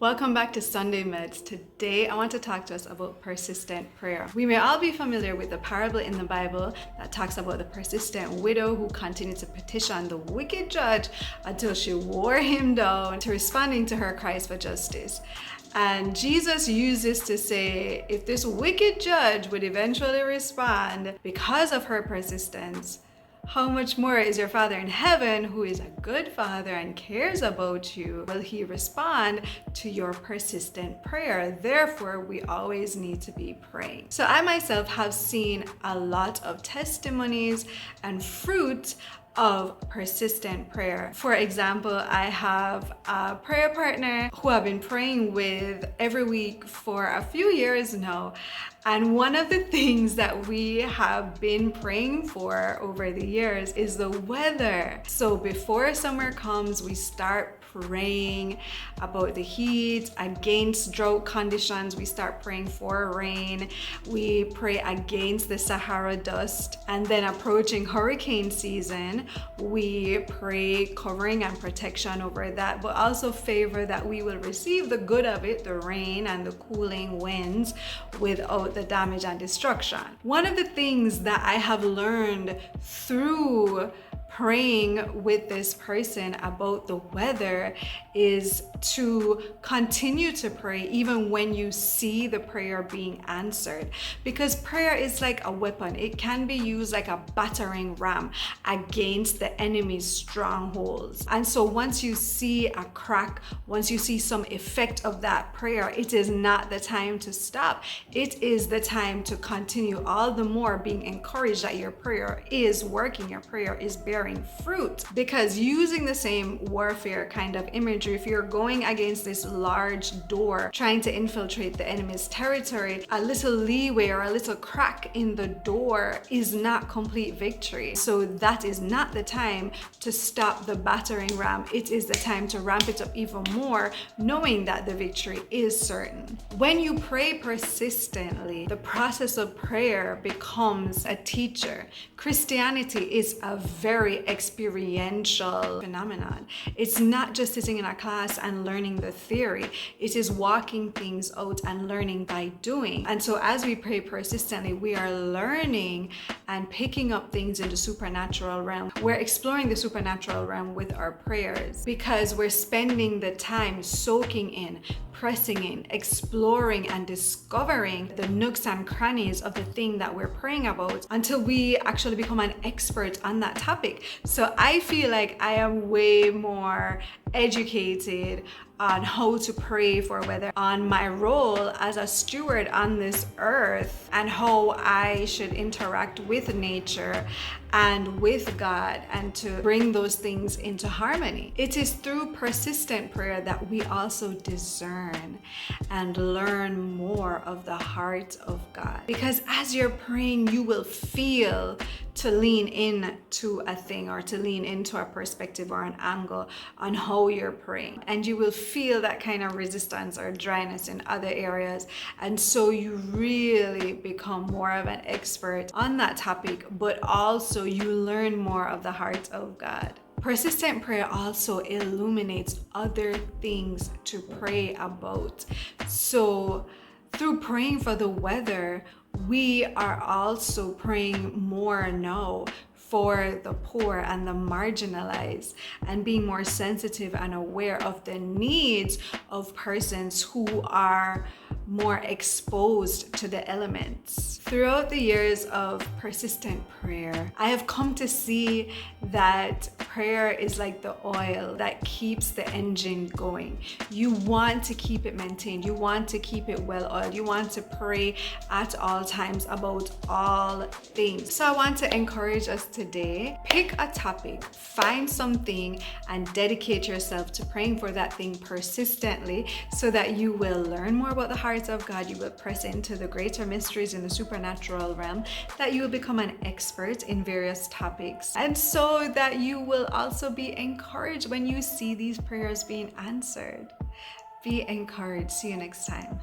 Welcome back to Sunday Medz. Today I want to talk to us about persistent prayer. We may all be familiar with the parable in the Bible that talks about the persistent widow who continued to petition the wicked judge until she wore him down to responding to her cries for justice. And Jesus uses to say, if this wicked judge would eventually respond because of her persistence, how much more is your Father in heaven, who is a good Father and cares about you, will he respond to your persistent prayer? Therefore, we always need to be praying. So I myself have seen a lot of testimonies and fruit of persistent prayer. For example, I have a prayer partner who I've been praying with every week for a few years now. And one of the things that we have been praying for over the years is the weather. So before summer comes, we start praying about the heat, against drought conditions. We start praying for rain. We pray against the Sahara dust. And then approaching hurricane season, we pray covering and protection over that, but also favor that we will receive the good of it, the rain and the cooling winds, without the damage and destruction. One of the things that I have learned through praying with this person about the weather is to continue to pray even when you see the prayer being answered, because prayer is like a weapon. It can be used like a battering ram against the enemy's strongholds. And so once you see a crack, once you see some effect of that prayer, it is not the time to stop. It is the time to continue, all the more being encouraged that your prayer is working, your prayer is bearing fruit. Because using the same warfare kind of imagery, if you're going against this large door trying to infiltrate the enemy's territory, a little leeway or a little crack in the door is not complete victory. So that is not the time to stop the battering ram. It is the time to ramp it up even more, knowing that the victory is certain. When you pray persistently, the process of prayer becomes a teacher. Christianity is a very experiential phenomenon. It's not just sitting in a class and learning the theory. It is walking things out and learning by doing. And so as we pray persistently, we are learning and picking up things in the supernatural realm. We're exploring the supernatural realm with our prayers because we're spending the time soaking in, pressing in, exploring and discovering the nooks and crannies of the thing that we're praying about until we actually become an expert on that topic. So I feel like I am way more educated on how to pray for weather, on my role as a steward on this earth, and how I should interact with nature and with God and to bring those things into harmony. It is through persistent prayer that we also discern and learn more of the heart of God. Because as you're praying, you will feel to lean in to a thing or to lean into a perspective or an angle on how you're praying. And you will feel that kind of resistance or dryness in other areas. And so you really become more of an expert on that topic, but also you learn more of the heart of God. Persistent prayer also illuminates other things to pray about. So through praying for the weather, we are also praying more now for the poor and the marginalized, and being more sensitive and aware of the needs of persons who are more exposed to the elements. Throughout the years of persistent prayer, I have come to see that prayer is like the oil that keeps the engine going. You want to keep it maintained. You want to keep it well oiled. You want to pray at all times about all things. So I want to encourage us today, pick a topic, find something, and dedicate yourself to praying for that thing persistently so that you will learn more about the heart of God. You will press into the greater mysteries in the supernatural realm, that you will become an expert in various topics, and so that you will also be encouraged when you see these prayers being answered. Be encouraged. See you next time.